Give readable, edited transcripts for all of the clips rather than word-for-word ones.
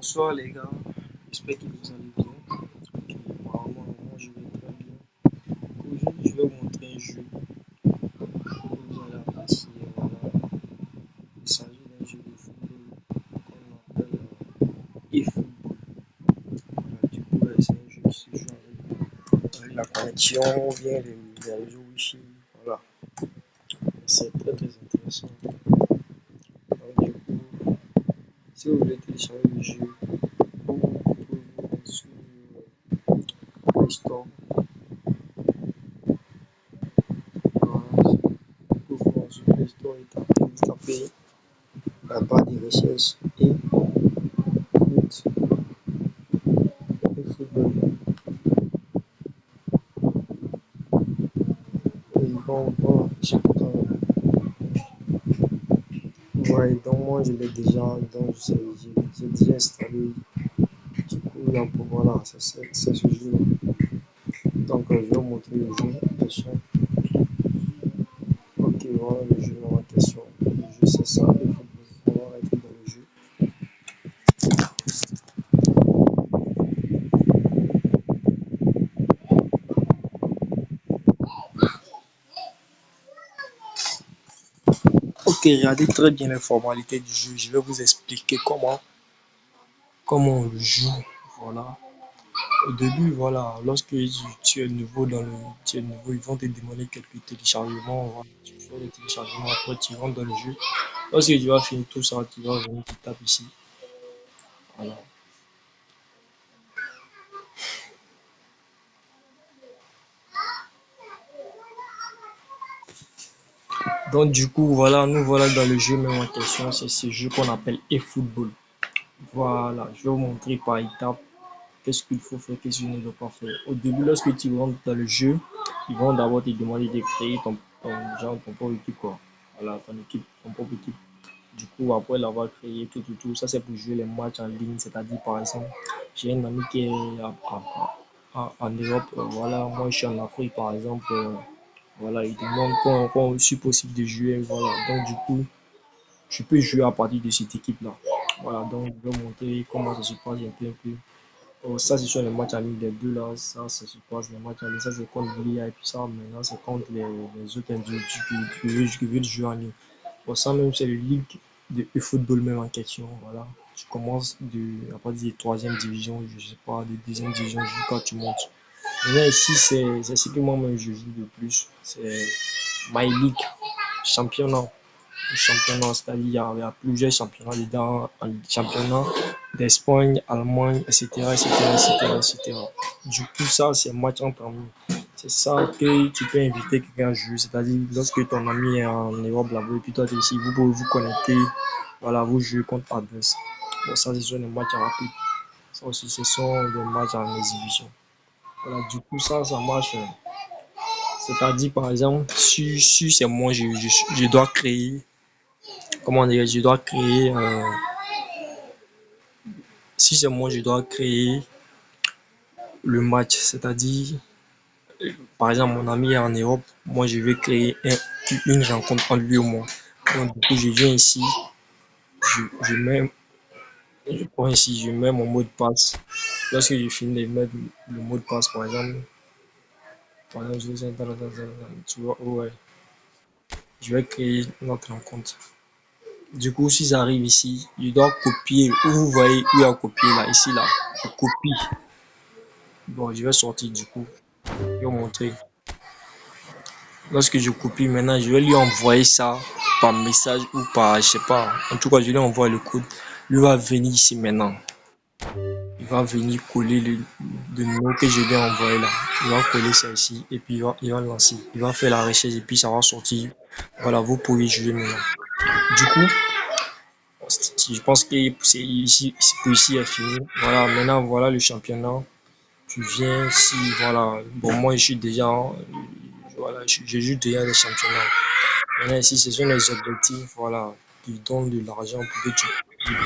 Bonsoir les gars, j'espère que vous allez bien. Ok, apparemment, moi je vais très bien. Aujourd'hui, je vais vous montrer un jeu que vous allez apprécier. Voilà. Il s'agit d'un jeu de football qu'on appelle eFootball. Voilà, du coup, c'est un jeu qui se joue avec la connexion, via les réseaux Wi-Fi. Voilà, c'est très très intéressant. Donc, du coup, si vous voulez télécharger le jeu, vous pouvez vous rendre sur Play Store. Voilà, vous sur Play Store et taper la barre de recherche et football. Et bon, voilà, ouais, donc moi je l'ai déjà, donc j'ai déjà installé. Du coup, là, pour, voilà, c'est ce jeu. Donc, je vais vous montrer le jeu. Question. Ok, voilà le jeu en question. Le jeu, c'est ça. Il faut pouvoir être dans le jeu. Ok, regardez très bien les formalités du jeu. Je vais vous expliquer comment on le joue. Voilà. Au début, voilà, lorsque tu es nouveau tu es nouveau, ils vont te demander quelques téléchargements. Voilà. Tu fais les téléchargements, après tu rentres dans le jeu. Lorsque tu vas finir tout ça, tu vas venir, tu tapes ici. Voilà. Donc du coup, voilà, nous voilà dans le jeu même en question. C'est ce jeu qu'on appelle eFootball. Voilà, je vais vous montrer par étapes qu'est-ce qu'il faut faire, qu'est-ce qu'il ne doit pas faire. Au début, lorsque tu rentres dans le jeu, ils vont d'abord te demander de créer ton propre équipe, quoi. Voilà, ton équipe, ton propre équipe. Du coup, après l'avoir créé, tout, ça c'est pour jouer les matchs en ligne. C'est-à-dire, par exemple, j'ai un ami qui est en Europe. Voilà, moi je suis en Afrique, par exemple. Voilà, il demande quand c'est possible de jouer. Voilà, donc du coup, je peux jouer à partir de cette équipe-là. Voilà, donc je vais montrer comment ça se passe un peu. Oh, ça, ce sont les matchs en ligne des deux là. Ça se passe les matchs en ligne. Ça, c'est contre l'IA et puis ça, maintenant, c'est contre les autres individus qui veulent jouer en ligne. Bon, ça même, c'est le ligue de football même en question. Voilà. Tu commences à partir de troisième division, je sais pas, de deuxième division jusqu'à tu montes. Maintenant, ici, c'est ce que moi-même je joue le plus. C'est My League, championnat. Le championnat, c'est-à-dire il y a plusieurs championnats dedans, championnat d'Espagne, Allemagne, etc., etc., etc., etc. Du coup, ça, c'est match entre amis. C'est ça que tu peux inviter quelqu'un à jouer. C'est-à-dire, lorsque ton ami est en Europe là-bas, et puis toi, tu es ici, vous pouvez vous connecter. Voilà, vous jouez contre adverse. Bon, ça, ce sont des matchs rapides. Ça aussi, ce sont des matchs en exhibition. Voilà, du coup, ça marche. C'est-à-dire, par exemple, si c'est moi, je dois créer, comment dire, je dois créer, si c'est moi, je dois créer le match. C'est-à-dire, par exemple, mon ami est en Europe, moi, je vais créer une rencontre entre lui et moi. Donc, du coup, je viens ici, je mets, je prends ici, je mets mon mot de passe. Lorsque je finis de mettre le mot de passe, par exemple, tu vois, ouais, je vais créer notre rencontre. Du coup, si j'arrive ici, je dois copier. Où vous voyez où il y a copié là, ici là, je copie. Bon, je vais sortir du coup. Je vais vous montrer. Lorsque je copie maintenant, je vais lui envoyer ça par message ou par, je sais pas. En tout cas, je lui envoie le code. Lui va venir ici maintenant. Il va venir coller le numéro que je lui ai envoyé là. Il va coller ça ici et puis il va lancer. Il va faire la recherche et puis ça va sortir. Voilà, vous pouvez jouer maintenant. Du coup, je pense que c'est ici, pour ici est fini. Voilà, maintenant voilà le championnat. Tu viens ici, voilà. Bon, moi je suis déjà, voilà, je joue déjà les championnats. Maintenant ici, ce sont les objectifs, voilà, qui donnent de l'argent pour que tu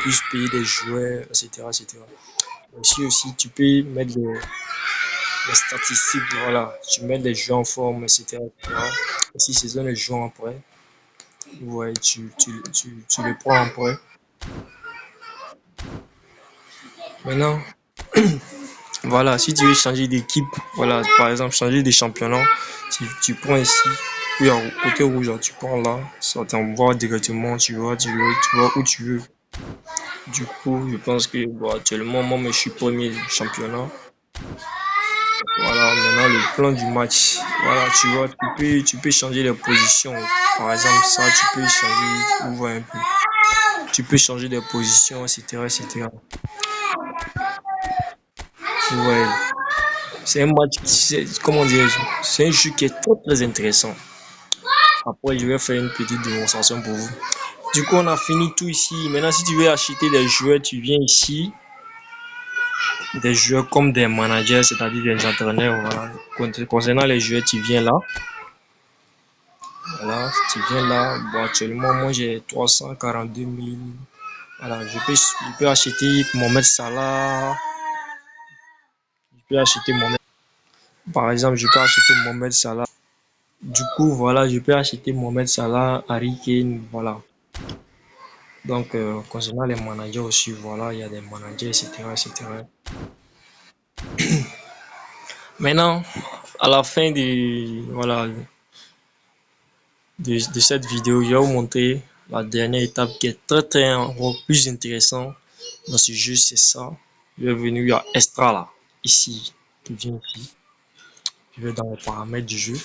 puisses payer des joueurs, etc., etc. Ici aussi, tu peux mettre les statistiques, voilà. Tu mets les joueurs en forme, etc., etc. Ici, ce sont les joueurs en prêt. Ouais, tu les prends en prêt. Maintenant, voilà, si tu veux changer d'équipe, voilà, par exemple, changer de championnat, tu prends ici, puis en côté rouge, là, tu prends là, ça t'envoie directement, tu vois où tu veux. Du coup, je pense que bon, actuellement, moi, je suis premier du championnat. Voilà, maintenant le plan du match. Voilà, tu vois, tu peux changer les positions. Par exemple, ça, tu peux changer, ouvre un peu. Tu peux changer les positions, etc., etc. Ouais, c'est un match, comment dire, c'est un jeu qui est très, très intéressant. Après, je vais faire une petite démonstration pour vous. Du coup, on a fini tout ici. Maintenant, si tu veux acheter des joueurs, tu viens ici. Des joueurs comme des managers, c'est-à-dire des entraîneurs. Voilà. Concernant les joueurs, tu viens là. Voilà, tu viens là. Bon, actuellement, moi, j'ai 342 000. Voilà, je peux acheter Mohamed Salah. Je peux acheter Mohamed. Par exemple, je peux acheter Mohamed Salah. Du coup, voilà, je peux acheter Mohamed Salah, Harry Kane, voilà. Donc, concernant les managers aussi, voilà, il y a des managers, etc., etc. Maintenant, à la fin voilà, de cette vidéo, je vais vous montrer la dernière étape qui est très, très encore plus intéressante dans ce jeu, c'est ça. Je vais venir, il y a Extra là, ici. Tu viens ici, tu vas dans les paramètres du jeu.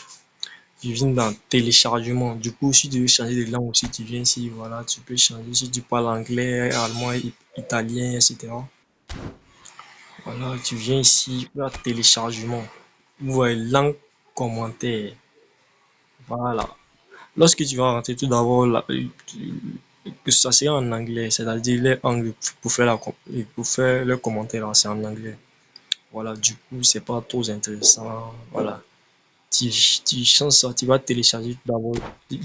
Tu viens dans téléchargement. Du coup, si tu veux changer de langue aussi, tu viens ici, voilà, tu peux changer si tu parles anglais, allemand, italien, etc. Voilà, tu viens ici, là, téléchargement. Vous voyez langue, commentaire. Voilà. Lorsque tu vas rentrer tout d'abord, que ça soit en anglais, c'est-à-dire les anglais pour faire le commentaire, c'est en anglais. Voilà, du coup, c'est pas trop intéressant. Voilà. Tu changes ça, tu vas télécharger tout d'abord.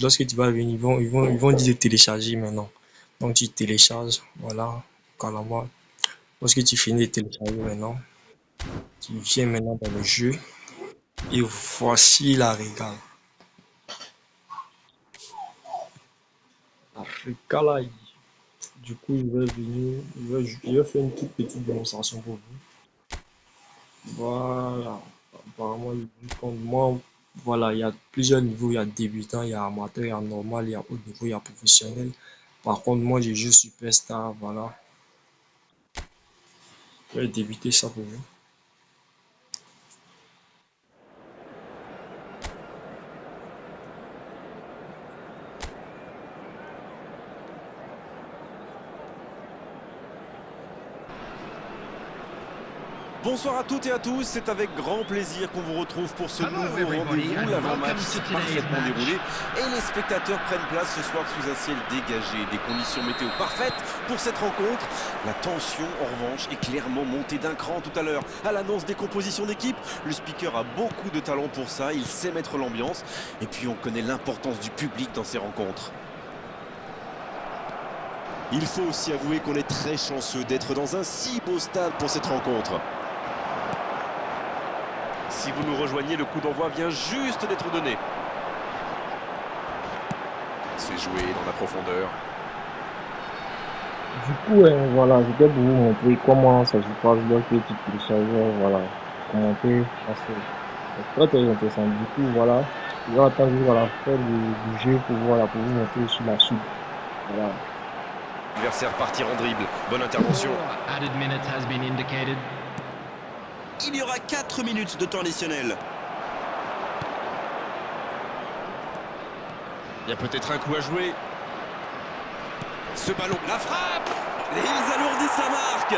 Lorsque tu vas venir, ils vont dire de télécharger maintenant. Donc, tu télécharges, voilà, carrément. Lorsque tu finis de télécharger maintenant, tu viens maintenant dans le jeu et voici la régale. La régale, du coup, je vais venir, je vais faire une toute petite démonstration pour vous. Voilà. Apparemment, comme moi, voilà, il y a plusieurs niveaux. Il y a débutant, il y a amateur, il y a normal, il y a haut niveau, il y a professionnel. Par contre, moi, je joue superstar. Voilà. Je vais débuter ça pour vous. Bonsoir à toutes et à tous, c'est avec grand plaisir qu'on vous retrouve pour ce nouveau rendez-vous. L'avant-match s'est parfaitement déroulé et les spectateurs prennent place ce soir sous un ciel dégagé. Des conditions météo parfaites pour cette rencontre. La tension, en revanche, est clairement montée d'un cran tout à l'heure. À l'annonce des compositions d'équipe, le speaker a beaucoup de talent pour ça, il sait mettre l'ambiance. Et puis on connaît l'importance du public dans ces rencontres. Il faut aussi avouer qu'on est très chanceux d'être dans un si beau stade pour cette rencontre. Si vous nous rejoignez, le coup d'envoi vient juste d'être donné. C'est joué dans la profondeur. Du coup, voilà, je vais vous montrer comment ça se passe lorsque tu télécharges, voilà, commenter, c'est très très intéressant. Du coup, voilà, je vais attendre à la fin du jeu pour, voilà, pour vous montrer sur la suite. Voilà. L'adversaire partir en dribble. Bonne intervention. Il y aura 4 minutes de temps additionnel. Il y a peut-être un coup à jouer. Ce ballon, la frappe. Et ils alourdissent la marque.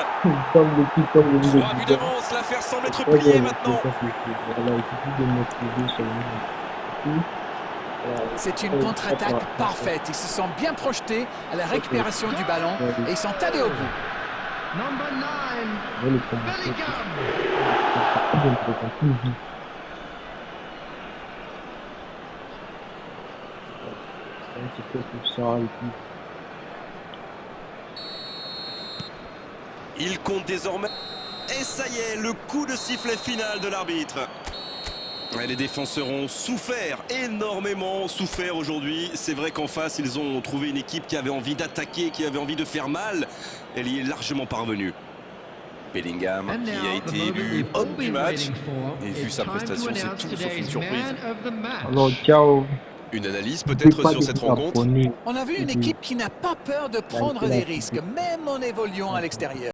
Comme l'équipe, comme le disais, 3 buts d'avance, l'affaire semble être pliée maintenant. voilà, il suffit de motiver seulement. C'est une contre-attaque parfaite. Ils se sont bien projetés à la récupération du ballon et ils sont allés au bout. Je vais le commenter. C'est un petit peu tout ça et puis Il compte désormais. Et ça y est, le coup de sifflet final de l'arbitre. Les défenseurs ont souffert, énormément souffert aujourd'hui. C'est vrai qu'en face, ils ont trouvé une équipe qui avait envie d'attaquer, qui avait envie de faire mal. Elle y est largement parvenue. Bellingham qui a été élu homme du match. Et vu sa prestation, c'est tout sauf une surprise. Alors, ciao. Une analyse N'oubliez peut-être pas sur de cette vous rencontre. abonner. On a vu une équipe qui n'a pas peur de prendre des risques, même en évoluant à l'extérieur.